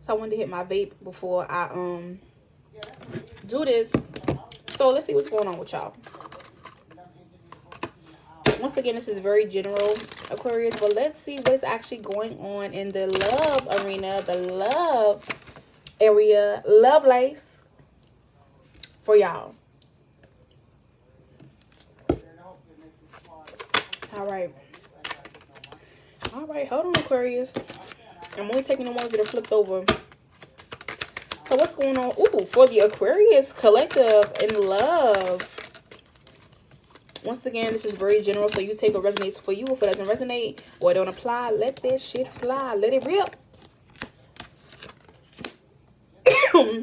So I wanted to hit my vape before I do this. So let's see what's going on with y'all. Once again, this is very general, Aquarius, but let's see what is actually going on in the love arena, the love area, love lace for y'all. All right. All right, hold on, Aquarius. I'm only taking the ones that are flipped over. So what's going on? Ooh, for the Aquarius collective in love. Once again, this is very general, so you take what resonates for you. If it doesn't resonate or it don't apply, let that shit fly. Let it rip.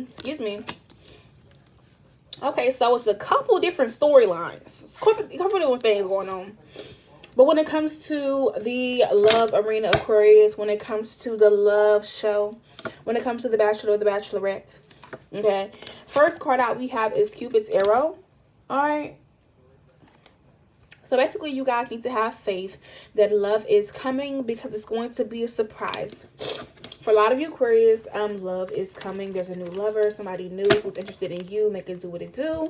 Excuse me. Okay, so it's a couple different storylines. It's a couple different things going on. But when it comes to the love arena, Aquarius, when it comes to the love show, when it comes to the Bachelor or the Bachelorette, okay, first card out we have is Cupid's arrow. All right. So basically, you guys need to have faith that love is coming because it's going to be a surprise. For a lot of you Aquarius, love is coming. There's a new lover, somebody new who's interested in you, make it do what it do.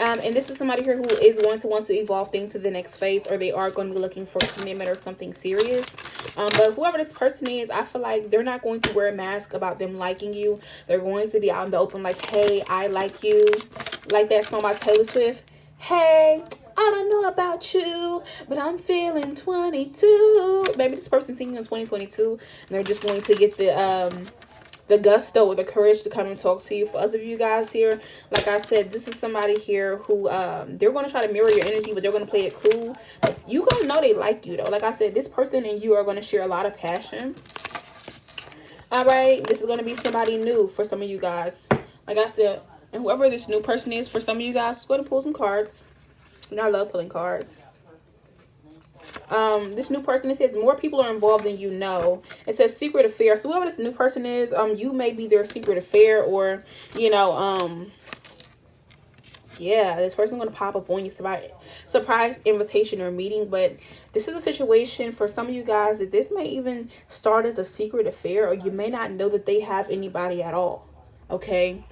And this is somebody here who is going to want to evolve things to the next phase, or they are going to be looking for commitment or something serious. But whoever this person is, I feel like they're not going to wear a mask about them liking you. They're going to be out in the open like, hey, I like you. Like that song by Taylor Swift. Hey, I don't know about you, but I'm feeling 22. Maybe this person's singing in 2022, and they're just going to get the gusto or the courage to come and talk to you. For us of you guys here, like I said, this is somebody here who they're going to try to mirror your energy, but they're going to play it cool. You're going to know they like you, though. Like I said, this person and you are going to share a lot of passion. All right, this is going to be somebody new for some of you guys. Like I said, and whoever this new person is, for some of you guys, just going to pull some cards. You know, I love pulling cards. This new person, it says more people are involved than you know. It says secret affair. So whoever this new person is, you may be their secret affair, or you know, yeah, this person's gonna pop up on you, surprise invitation or meeting. But this is a situation for some of you guys that this may even start as a secret affair, or you may not know that they have anybody at all. Okay.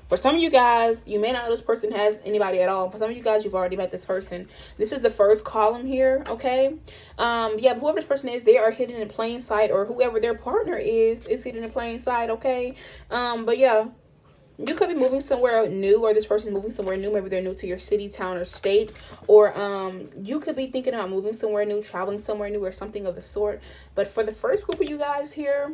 For some of you guys, you may not know this person has anybody at all. For some of you guys, you've already met this person. This is the first column here, okay? Yeah, whoever this person is, they are hidden in plain sight, or whoever their partner is hidden in plain sight, okay? But yeah, you could be moving somewhere new, or this person's moving somewhere new. Maybe they're new to your city, town, or state. Or you could be thinking about moving somewhere new, traveling somewhere new, or something of the sort. But for the first group of you guys here,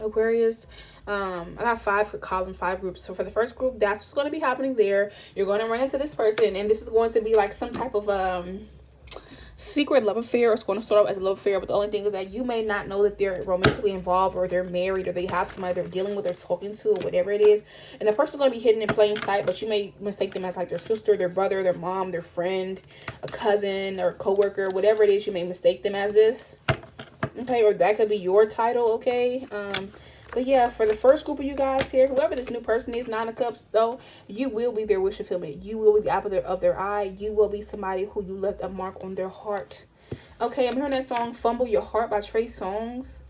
Aquarius, I got 5 groups. So for the first group, that's what's going to be happening there. You're going to run into this person, and this is going to be like some type of secret love affair. It's going to start off as a love affair, but the only thing is that you may not know that they're romantically involved, or they're married, or they have somebody they're dealing with or talking to, or whatever it is. And the person's going to be hidden in plain sight, but you may mistake them as like their sister, their brother, their mom, their friend, a cousin, or coworker, whatever it is. You may mistake them as this, okay? Or that could be your title, okay? But yeah, for the first group of you guys here, whoever this new person is, 9 of Cups, though, you will be their wish fulfillment. You will be the apple of their eye. You will be somebody who you left a mark on their heart. Okay, I'm hearing that song, Fumble Your Heart by Trey Songz.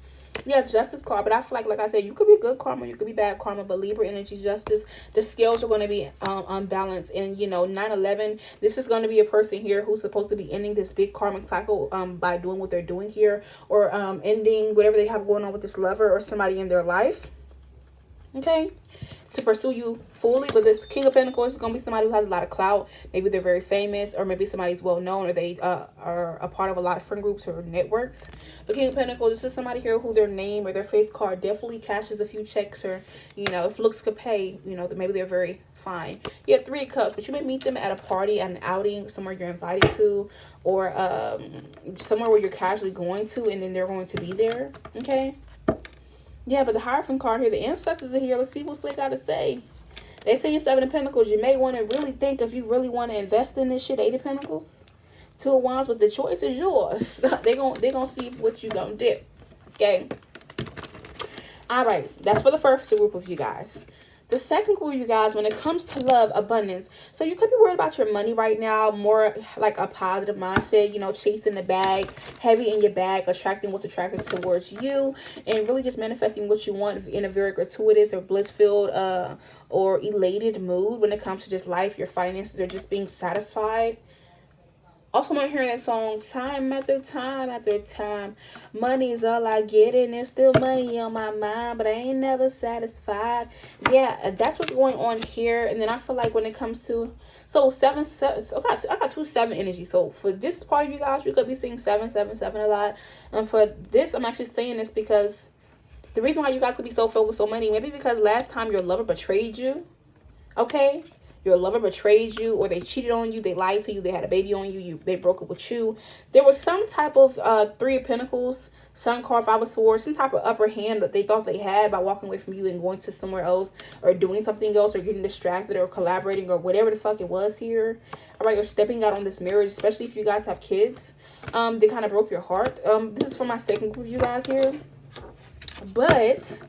Yeah, Justice card, but I feel like I said, you could be good karma, you could be bad karma, but Libra energy, Justice, the scales are going to be unbalanced. And you know, 9/11, this is going to be a person here who's supposed to be ending this big karmic cycle by doing what they're doing here, or ending whatever they have going on with this lover or somebody in their life, okay, to pursue you fully. But the King of Pentacles is going to be somebody who has a lot of clout. Maybe they're very famous, or maybe somebody's well known, or they are a part of a lot of friend groups or networks. The King of Pentacles, this is somebody here who their name or their face card definitely cashes a few checks, or you know, if looks could pay, you know, that maybe they're very fine. You have 3 of Cups, but you may meet them at a party, at an outing, somewhere you're invited to, or somewhere where you're casually going to, and then they're going to be there, okay? Yeah, but the Hierophant card here, the ancestors are here. Let's see what they got to say. They say in 7 of Pentacles, you may want to really think if you really want to invest in this shit. 8 of Pentacles, 2 of Wands, but the choice is yours. They gonna see what you gonna do. Okay. All right, that's for the first group of you guys. The second group, you guys, when it comes to love, abundance. So you could be worried about your money right now, more like a positive mindset, you know, chasing the bag, heavy in your bag, attracting what's attracted towards you, and really just manifesting what you want in a very gratuitous or bliss-filled or elated mood when it comes to just life, your finances, or just being satisfied. Also, I'm hearing that song, time after time after time. Money's all I get, and there's still money on my mind, but I ain't never satisfied. Yeah, that's what's going on here. And then I feel like when it comes to, so I got 2-7 energy. So for this part of you guys, you could be seeing 777 a lot. And for this, I'm actually saying this because the reason why you guys could be so filled with so many, maybe because last time your lover betrayed you. Okay, your lover betrayed you, or they cheated on you, they lied to you, they had a baby on you, they broke up with you. There was some type of Three of Pentacles, Sun card, Five of Swords, some type of upper hand that they thought they had by walking away from you and going to somewhere else, or doing something else, or getting distracted, or collaborating, or whatever the fuck it was here. All right, you're stepping out on this marriage, especially if you guys have kids. They kind of broke your heart. This is for my second group, you guys here. But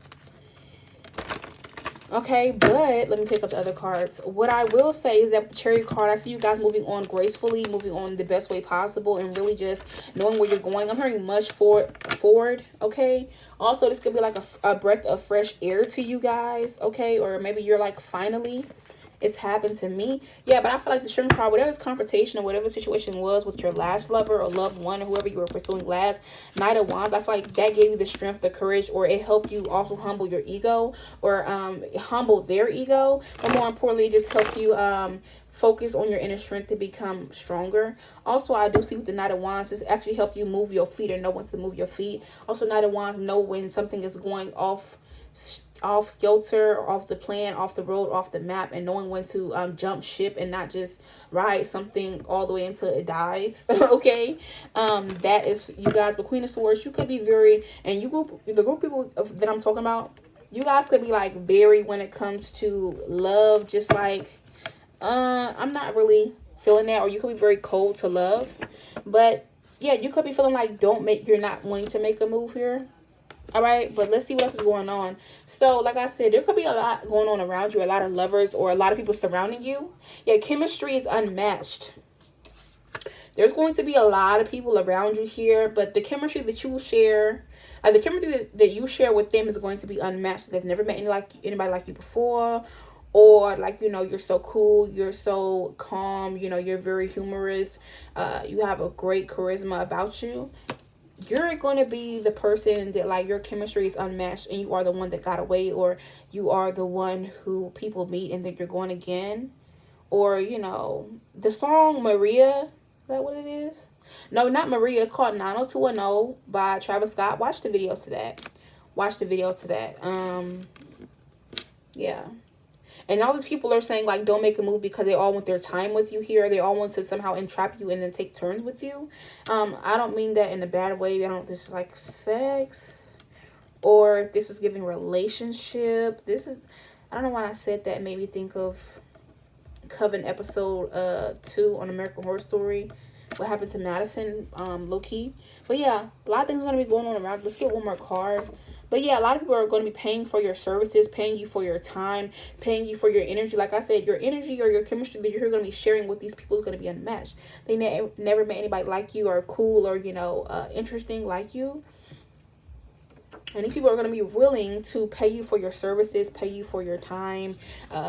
let me pick up the other cards. What I will say is that with the Chariot card, I see you guys moving on gracefully, moving on the best way possible, and really just knowing where you're going. I'm hearing much forward, okay? Also, this could be like a breath of fresh air to you guys, okay? Or maybe you're like, finally, it's happened to me. Yeah, but I feel like the Strength card, whatever this confrontation or whatever the situation was with your last lover or loved one or whoever you were pursuing last, Knight of Wands, I feel like that gave you the strength, the courage, or it helped you also humble your ego, or humble their ego. But more importantly, it just helped you focus on your inner strength to become stronger. Also, I do see with the Knight of Wands, this actually help you move your feet or know when to move your feet. Also, Knight of Wands know when something is going off kilter, off the plan, off the road, off the map, and knowing when to jump ship and not just ride something all the way until it dies. Okay, that is you guys. But Queen of Swords, you could be very, and the group of people that I'm talking about, you guys could be like very, when it comes to love, just like I'm not really feeling that, or you could be very cold to love. But yeah, you could be feeling like you're not wanting to make a move here. All right, but let's see what else is going on. So, like I said, there could be a lot going on around you, a lot of lovers or a lot of people surrounding you. Yeah, chemistry is unmatched. There's going to be a lot of people around you here, but the chemistry that you share, the chemistry that you share with them is going to be unmatched. They've never met anybody like you before, or like, you know, you're so cool, you're so calm, you know, you're very humorous, you have a great charisma about you. You're going to be the person that, like, your chemistry is unmatched, and you are the one that got away, or you are the one who people meet and then you're going again. Or, you know, the song Maria, is that what it is? No, not Maria. It's called 90210 by Travis Scott. Watch the video to that. Yeah. And all these people are saying, like, don't make a move because they all want their time with you here. They all want to somehow entrap you and then take turns with you. I don't mean that in a bad way. This is like sex, or if this is giving relationship. I don't know why I said that. It made me think of Coven episode 2 on American Horror Story. What happened to Madison, low key. But yeah, a lot of things are going to be going on around. Let's get one more card. But yeah, a lot of people are going to be paying for your services, paying you for your time, paying you for your energy. Like I said, your energy or your chemistry that you're going to be sharing with these people is going to be unmatched. They never met anybody like you, or cool, or, you know, interesting like you. And these people are going to be willing to pay you for your services, pay you for your time,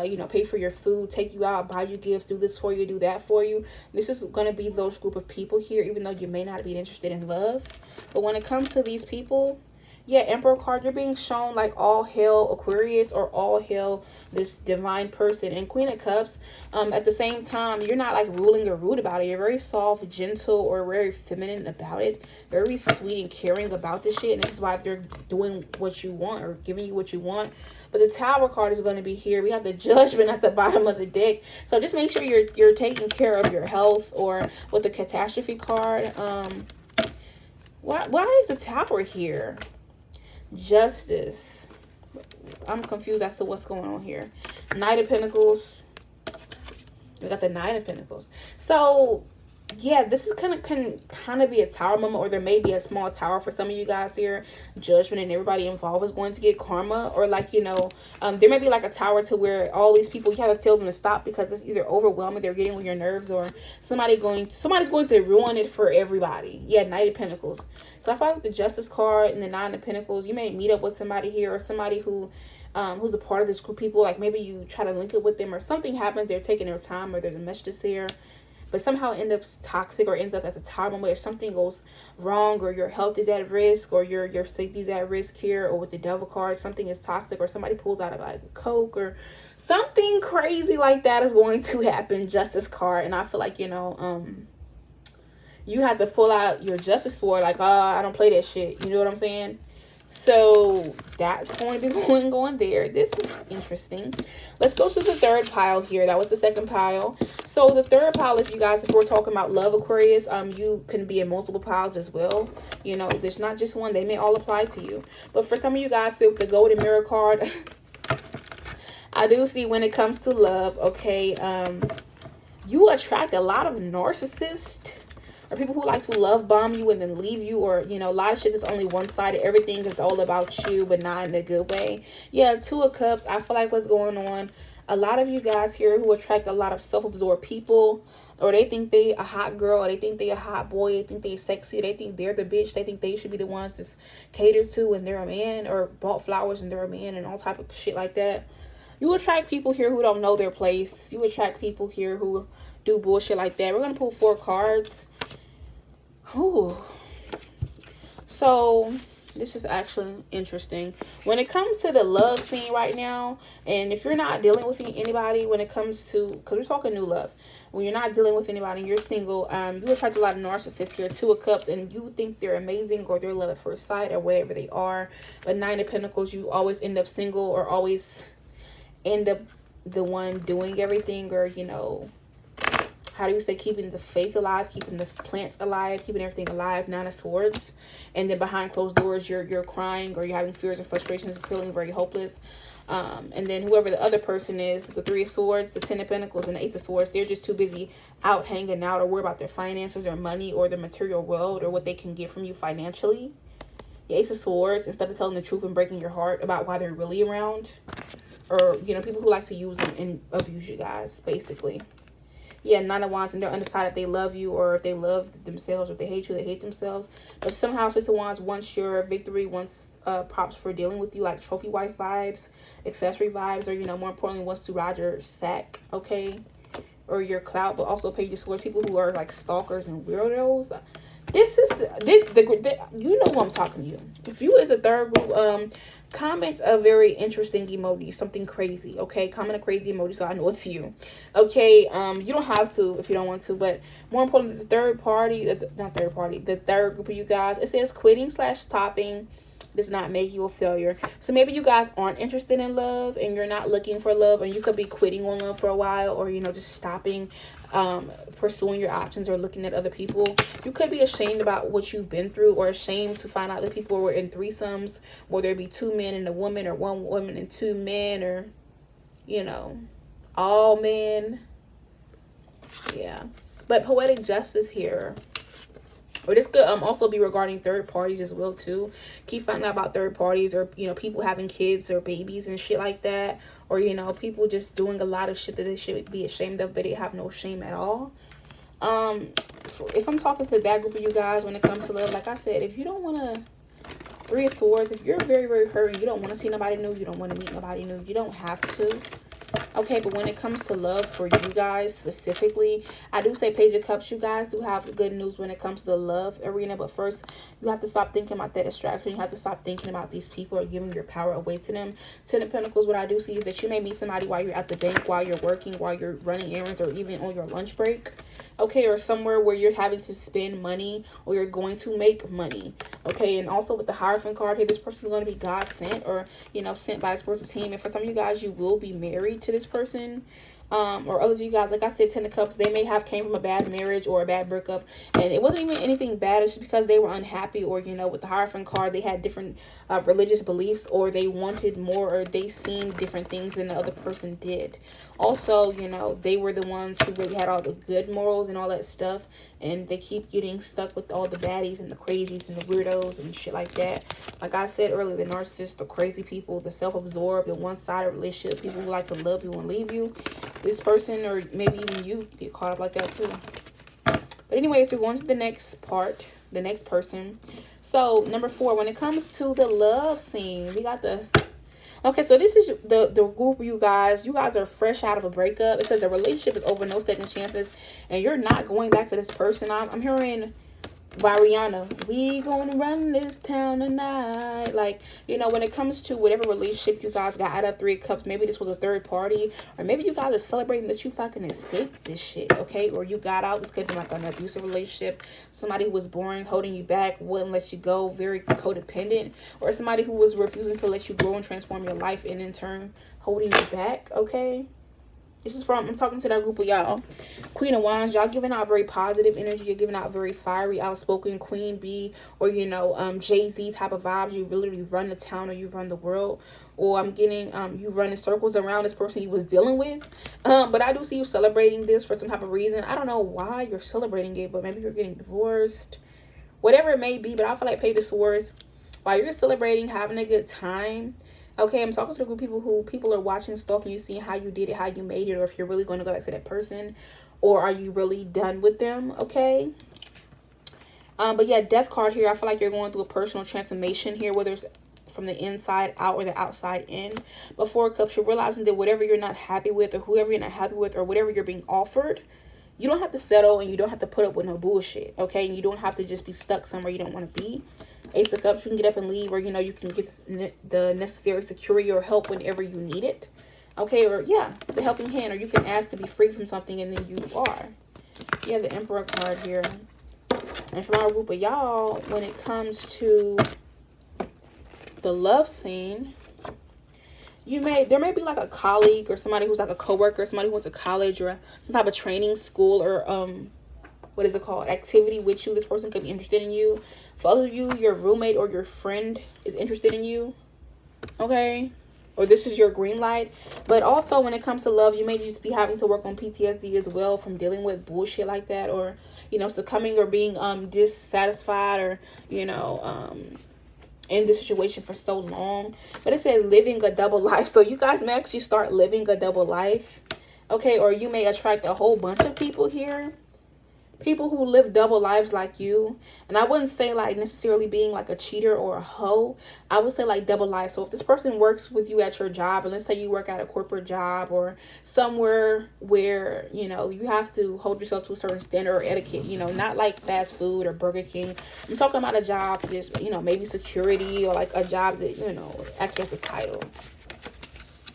you know, pay for your food, take you out, buy you gifts, do this for you, do that for you. This is going to be those group of people here, even though you may not be interested in love. But when it comes to these people, yeah, Emperor card, you're being shown like all hail Aquarius, or all hail this divine person. And Queen of Cups, at the same time, you're not like ruling or rude about it. You're very soft, gentle, or very feminine about it. Very sweet and caring about this shit. And this is why they're doing what you want, or giving you what you want. But the Tower card is going to be here. We have the Judgment at the bottom of the deck. So just make sure you're taking care of your health. Or with the Catastrophe card, why is the Tower here? Justice. I'm confused as to what's going on here. Knight of Pentacles. We got the Knight of Pentacles. So yeah, this is can kind of be a tower moment, or there may be a small tower for some of you guys here. Judgment, and everybody involved is going to get karma, or like, you know, there may be like a tower to where all these people, you have to tell them to stop because it's either overwhelming, they're getting on your nerves, or somebody's going to ruin it for everybody. Yeah, Knight of Pentacles. So I feel like the Justice card and the Nine of Pentacles, you may meet up with somebody here, or somebody who's a part of this group of people. Like maybe you try to link it with them, or something happens, they're taking their time, or there's a message there, but somehow it ends up toxic, or ends up as a tower moment if something goes wrong, or your health is at risk, or your safety is at risk here. Or with the Devil card, something is toxic, or somebody pulls out of like a Coke, or something crazy like that is going to happen. Justice card. And I feel like, you know, you have to pull out your Justice sword, like, I don't play that shit, you know what I'm saying? So that's going to be going there. This is interesting. Let's go to the third pile here. That was the second pile. So the third pile, if we're talking about love, Aquarius, you can be in multiple piles as well. You know, there's not just one. They may all apply to you. But for some of you guys, with the Golden Mirror card, I do see when it comes to love, okay, you attract a lot of narcissists, or people who like to love bomb you and then leave you, or, you know, a lot of shit is only one-sided. Everything is all about you, but not in a good way. Yeah, Two of Cups, I feel like what's going on, a lot of you guys here who attract a lot of self-absorbed people, or they think they a hot girl, or they think they a hot boy, they think they sexy, they think they're the bitch, they think they should be the ones that's catered to and they're a man, or bought flowers and they're a man, and all type of shit like that. You attract people here who don't know their place. You attract people here who do bullshit like that. We're going to pull 4 cards. Ooh. So this is actually interesting when it comes to the love scene right now. And if you're not dealing with anybody, when it comes to, because we're talking new love, when you're not dealing with anybody and you're single, you attract a lot of narcissists here. 2 of Cups, and you think they're amazing, or they're love at first sight, or whatever they are. But 9 of Pentacles, you always end up single, or always end up the one doing everything, or, you know, how do you say, keeping the faith alive, keeping the plants alive, keeping everything alive. 9 of Swords. And then behind closed doors, you're crying, or you're having fears and frustrations, feeling very hopeless. And then whoever the other person is, the 3 of Swords, the 10 of Pentacles, and the 8 of Swords, they're just too busy out hanging out, or worry about their finances, or money, or the material world, or what they can get from you financially. The 8 of Swords, instead of telling the truth and breaking your heart about why they're really around, or, you know, people who like to use them and abuse you guys, basically. Yeah, 9 of Wands, and they're undecided if they love you, or if they love themselves, or if they hate you, they hate themselves. But somehow 6 of Wands wants your victory, wants props for dealing with you, like trophy wife vibes, accessory vibes, or, you know, more importantly, wants to ride your sack, okay? Or your clout, but also pay you towards people who are like stalkers and weirdos. This is, you know who I'm talking to you. If you is a third group, comment a very interesting emoji, something crazy, okay? Comment a crazy emoji so I know it's you, okay? You don't have to if you don't want to, but more importantly, the third group of you guys, it says quitting / stopping does not make you a failure. So maybe you guys aren't interested in love, and you're not looking for love, and you could be quitting on love for a while, or, you know, just stopping pursuing your options, or looking at other people. You could be ashamed about what you've been through, or ashamed to find out that people were in threesomes, whether it be 2 men and a woman, or 1 woman and 2 men, or, you know, all men. Yeah, but poetic justice here. Or this could also be regarding third parties as well too. Keep finding out about third parties, or, you know, people having kids or babies and shit like that, or, you know, people just doing a lot of shit that they should be ashamed of, but they have no shame at all. If I'm talking to that group of you guys when it comes to love, like I said, if you don't want to, 3 of Swords, if you're very, very hurt and you don't want to see nobody new, you don't want to meet nobody new, you don't have to. Okay, but when it comes to love for you guys specifically, I do say Page of Cups, you guys do have good news when it comes to the love arena. But first, you have to stop thinking about that distraction. You have to stop thinking about these people or giving your power away to them. 10 of Pentacles, what I do see is that you may meet somebody while you're at the bank, while you're working, while you're running errands, or even on your lunch break. Okay, or somewhere where you're having to spend money, or you're going to make money. Okay, and also with the Hierophant card here, this person is going to be God sent, or, you know, sent by a spiritual team. And for some of you guys, you will be married to this person. or other of you guys, like I said, 10 of Cups, they may have came from a bad marriage or a bad breakup, and it wasn't even anything bad. It's just because they were unhappy, or with the Hierophant card, they had different religious beliefs, or they wanted more, or they seen different things than the other person did. Also, they were the ones who really had all the good morals and all that stuff, and they keep getting stuck with all the baddies and the crazies and the weirdos and shit like that. Like I said earlier, the narcissists, the crazy people, the self-absorbed, the one-sided relationship, people who like to love you and leave you. This person, or maybe even you, get caught up like that too. But anyways, we're going to the next part, the next person. So number 4, when it comes to the love scene, we got the... Okay, so this is the group of you guys. You guys are fresh out of a breakup. It says the relationship is over, no second chances, and you're not going back to this person. I'm hearing by Rihanna, we gonna run this town tonight. Like, when it comes to whatever relationship you guys got out of 3 of Cups, maybe this was a third party, or maybe you guys are celebrating that you fucking escaped this shit, okay? Or you got out. This could be like an abusive relationship, somebody who was boring, holding you back, wouldn't let you go, very codependent, or somebody who was refusing to let you grow and transform your life, and in turn holding you back, okay? This is I'm talking to that group of y'all. Queen of Wands, y'all giving out very positive energy. You're giving out very fiery, outspoken, Queen Bee, or, Jay-Z type of vibes. You literally run the town, or you run the world. Or I'm getting, you running circles around this person you was dealing with. But I do see you celebrating this for some type of reason. I don't know why you're celebrating it, but maybe you're getting divorced. Whatever it may be, but I feel like Page of Swords, while you're celebrating, having a good time. Okay, I'm talking to a group of people who people are watching, stalking you, seeing how you did it, how you made it, or if you're really going to go back to that person, or are you really done with them, okay? But yeah, Death card here, I feel like you're going through a personal transformation here, whether it's from the inside out or the outside in. But 4 of Cups, you're realizing that whatever you're not happy with, or whoever you're not happy with, or whatever you're being offered, you don't have to settle, and you don't have to put up with no bullshit, okay? And you don't have to just be stuck somewhere you don't want to be. Ace of Cups, you can get up and leave, or, you can get the necessary security or help whenever you need it. Okay, or, yeah, the helping hand, or you can ask to be free from something, and then you are. Yeah, the Emperor card here. And from our group of y'all, when it comes to the love scene, there may be like a colleague, or somebody who's like a coworker, somebody who went to college, or some type of training school, or what is it called, activity with you. This person could be interested in you. For other of you, your roommate or your friend is interested in you, okay? Or this is your green light. But also, when it comes to love, you may just be having to work on PTSD as well from dealing with bullshit like that, or succumbing or being dissatisfied, or in this situation for so long. But it says living a double life, so you guys may actually start living a double life, okay? Or you may attract a whole bunch of people here, people who live double lives like you. And I wouldn't say like necessarily being like a cheater or a hoe. I would say like double life. So if this person works with you at your job, and let's say you work at a corporate job, or somewhere where you have to hold yourself to a certain standard or etiquette, not like fast food or Burger King. I'm talking about a job that's maybe security, or like a job that actually has a title.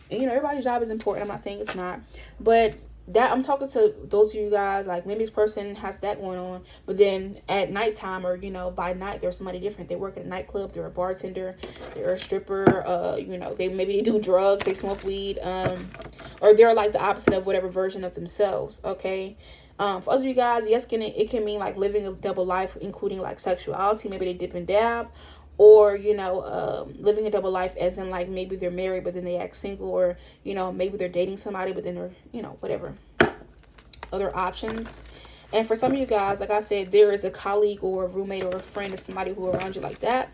And everybody's job is important. I'm not saying it's not, but that I'm talking to those of you guys, like maybe this person has that going on, but then at nighttime, or by night, there's somebody different. They work at a nightclub, they're a bartender, they're a stripper, they do drugs, they smoke weed, or they're like the opposite of whatever version of themselves, okay? For other of you guys, yes, it can mean like living a double life, including like sexuality. Maybe they dip and dab, or living a double life as in like maybe they're married but then they act single, or maybe they're dating somebody but then they're whatever other options. And for some of you guys, like I said, there is a colleague or a roommate or a friend or somebody who around you like that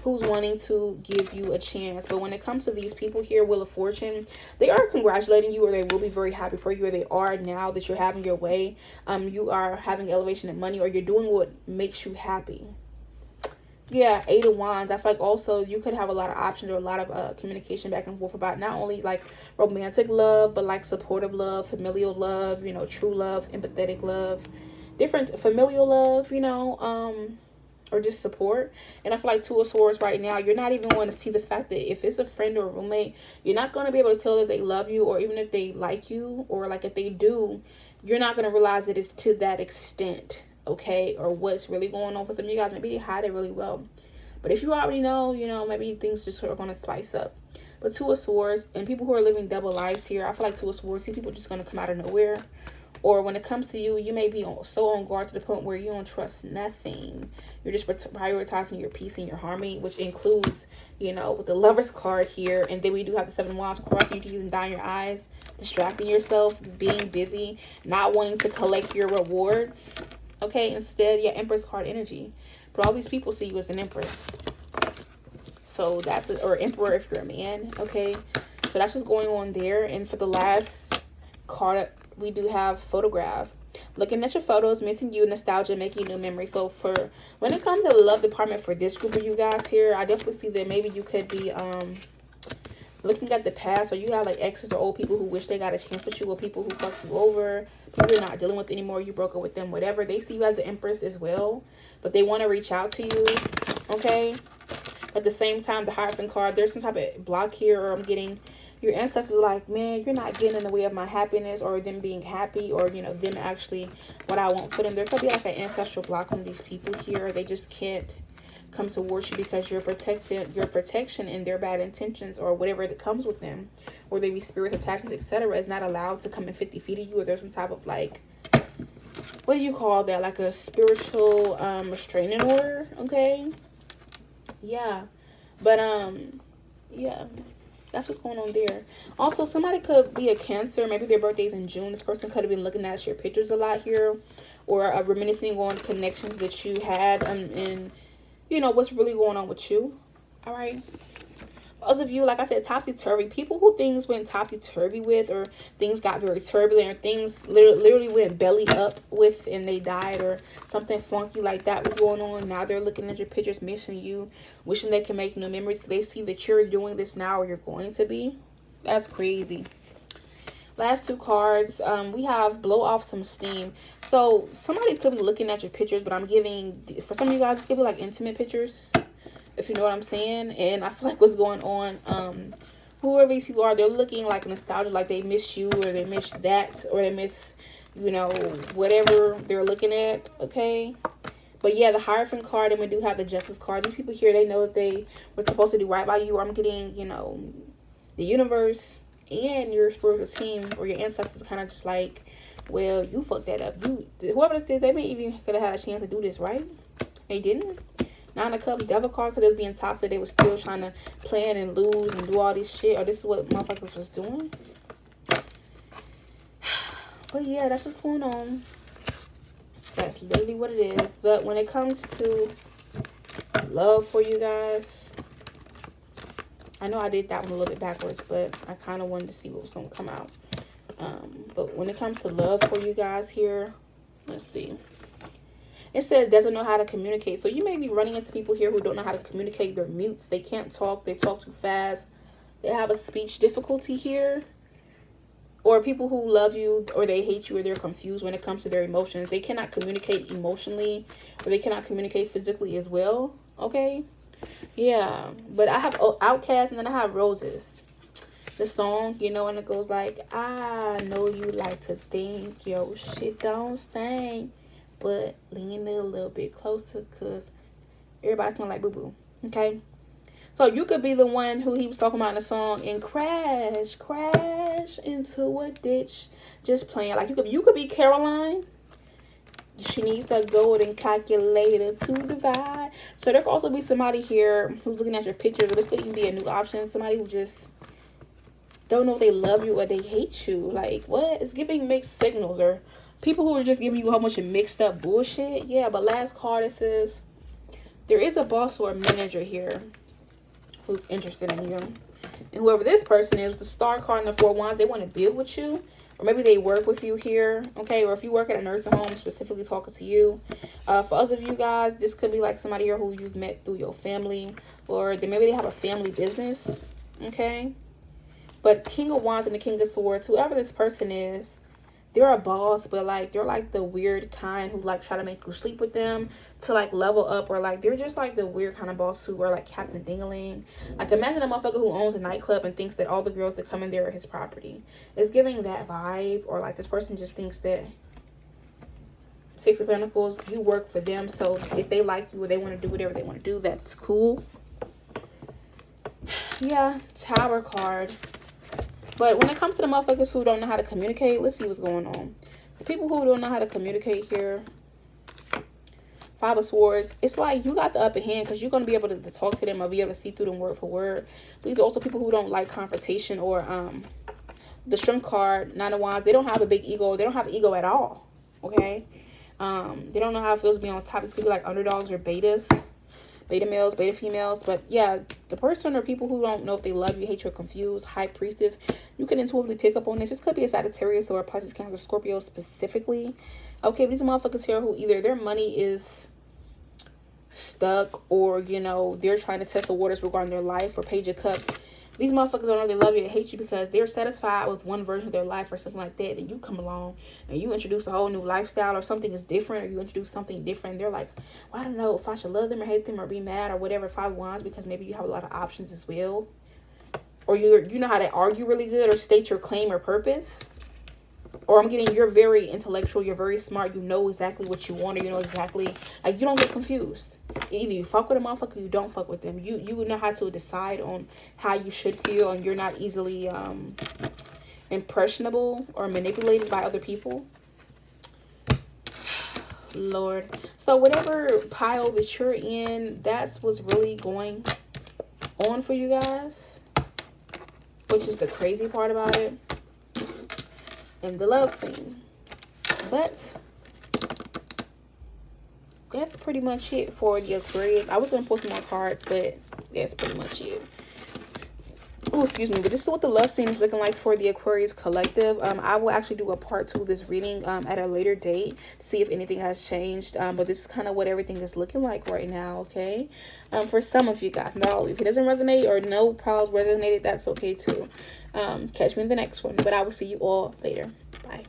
who's wanting to give you a chance. But when it comes to these people here, Wheel of Fortune, they are congratulating you, or they will be very happy for you, or they are now that you're having your way. You are having elevation in money, or you're doing what makes you happy. Yeah, 8 of Wands. I feel like also you could have a lot of options, or a lot of communication back and forth about not only like romantic love, but like supportive love, familial love, true love, empathetic love, different familial love, or just support. And I feel like 2 of Swords right now, you're not even going to see the fact that if it's a friend or a roommate, you're not going to be able to tell if they love you, or even if they like you, or like if they do, you're not going to realize that it's to that extent. Okay, or what's really going on for some of you guys. Maybe they hide it really well, but if you already know, maybe things just are going to spice up. But Two of Swords, and people who are living double lives here, I feel like Two of Swords, see people just going to come out of nowhere. Or when it comes to you, you may be so on guard to the point where you don't trust nothing. You're just prioritizing your peace and your harmony, which includes, you know, with the Lovers card here. And then we do have the Seven of Wands crossing your T's and dotting your I's, distracting yourself, being busy, not wanting to collect your rewards. Okay, instead, yeah, Empress card energy. But all these people see you as an Empress. So that's, or Emperor if you're a man. Okay, so that's what's going on there. And for the last card, we do have Photograph. Looking at your photos, missing you, nostalgia, making new memories. So for when it comes to the love department for this group of you guys here, I definitely see that maybe you could be looking at the past, or you have like exes or old people who wish they got a chance with you, or people who fucked you over, people you're not dealing with anymore, you broke up with them, whatever. They see you as an Empress as well, but they want to reach out to you. Okay, at the same time, the Hierophant card, there's some type of block here, or I'm getting your ancestors like, man, you're not getting in the way of my happiness, or them being happy, or, you know, them actually what I want for them. There could be like an ancestral block on these people here. They just can't come towards you because your protection and their bad intentions, or whatever that comes with them, or they be spirits, attachments, etc., is not allowed to come in 50 feet of you. Or there's some type of like, what do you call that, like a spiritual restraining order. Okay, yeah, but yeah, that's what's going on there. Also, somebody could be a Cancer. Maybe their birthday's in June. This person could have been looking at your pictures a lot here, or reminiscing on connections that you had, and you know what's really going on with you. All right, those of you, like I said, topsy-turvy people who things went topsy-turvy with, or things got very turbulent, or things literally went belly up with and they died, or something funky like that was going on. Now they're looking at your pictures, missing you, wishing they can make new memories. They see that you're doing this now, or you're going to be. That's crazy. Last two cards, we have blow off some steam. So somebody could be looking at your pictures, but I'm giving, for some of you guys, it's gonna be like intimate pictures, if you know what I'm saying. And I feel like what's going on, whoever these people are, they're looking like nostalgia, like they miss you, or they miss that, or they miss, you know, whatever they're looking at. Okay, but yeah, the Hierophant card, and we do have the Justice card. These people here, they know that they were supposed to do right by you. Or I'm getting, you know, the universe and your spiritual team, or your ancestors, kind of just like, well, you fucked that up. You, whoever this is, they may even could have had a chance to do this, right? They didn't. Nine of Cups, Devil card, because they was being toxic. They were still trying to plan and lose and do all this shit. Or this is what motherfuckers was doing. But yeah, that's what's going on. That's literally what it is. But when it comes to love for you guys, I know I did that one a little bit backwards, but I kind of wanted to see what was going to come out. But when it comes to love for you guys here, let's see. It says doesn't know how to communicate. So you may be running into people here who don't know how to communicate. They're mutes. They can't talk. They talk too fast. They have a speech difficulty here. Or people who love you, or they hate you, or they're confused when it comes to their emotions. They cannot communicate emotionally, or they cannot communicate physically as well. Okay? Yeah. But I have Outcast, and then I have Roses. The song, you know, and it goes like, I know you like to think your shit don't stink, but lean a little bit closer, because everybody smell like boo-boo. Okay? So you could be the one who he was talking about in the song and crash into a ditch, just playing. Like you could be Caroline. She needs a golden calculator to divide. So there could also be somebody here who's looking at your pictures, or this could even be a new option. Somebody who just don't know if they love you or they hate you. Like, what? It's giving mixed signals, or people who are just giving you a whole bunch of mixed up bullshit. Yeah, but last card, it says there is a boss or a manager here who's interested in you. And whoever this person is, the Star card and the Four Wands, they want to build with you. Or maybe they work with you here. Okay, or if you work at a nursing home, specifically talking to you. For others of you guys, this could be like somebody here who you've met through your family. Or maybe they have a family business. Okay. But King of Wands and the King of Swords, whoever this person is, they're a boss, but like they're like the weird kind who like try to make you sleep with them to like level up, or like they're just like the weird kind of boss who are like Captain Dingaling. Like imagine a motherfucker who owns a nightclub and thinks that all the girls that come in there are his property. It's giving that vibe. Or like this person just thinks that Six of Pentacles, you work for them, so if they like you or they want to do whatever they want to do, that's cool. Yeah, Tower card. But when it comes to the motherfuckers who don't know how to communicate, let's see what's going on. The people who don't know how to communicate here, Five of Swords, it's like you got the upper hand because you're going to be able to talk to them or be able to see through them word for word. But these are also people who don't like confrontation, or the Strength card, Nine of Wands, they don't have a big ego. They don't have ego at all, okay? They don't know how it feels to be on top. These people like underdogs or betas. Beta males, beta females. But yeah, the person or people who don't know if they love you, hate you, or confused, High Priestess, you can intuitively pick up on this. This could be a Sagittarius or a Pisces, Cancer, Scorpio specifically. Okay, but these motherfuckers here who either their money is stuck, or you know, they're trying to test the waters regarding their life, or Page of Cups. These motherfuckers don't know they love you or hate you because they're satisfied with one version of their life or something like that. Then you come along and you introduce a whole new lifestyle, or something is different, or you introduce something different. They're like, well, I don't know if I should love them or hate them or be mad or whatever. Five of Wands, because maybe you have a lot of options as well. Or you know how to argue really good or state your claim or purpose. Or I'm getting, you're very intellectual, you're very smart, you know exactly what you want, or you know exactly, like, you don't get confused. Either you fuck with a motherfucker, you don't fuck with them. You know how to decide on how you should feel, and you're not easily impressionable or manipulated by other people. Lord. So whatever pile that you're in, that's what's really going on for you guys, which is the crazy part about it. In the love scene. But that's pretty much it for the Aquarius. I was going to post some more cards, but that's pretty much it. Oh, excuse me. But this is what the love scene is looking like for the Aquarius collective. I will actually do a part 2 of this reading at a later date to see if anything has changed. But this is kind of what everything is looking like right now, okay? For some of you guys, not all of you. If it doesn't resonate or no piles resonated, that's okay too. Catch me in the next one. But I will see you all later. Bye.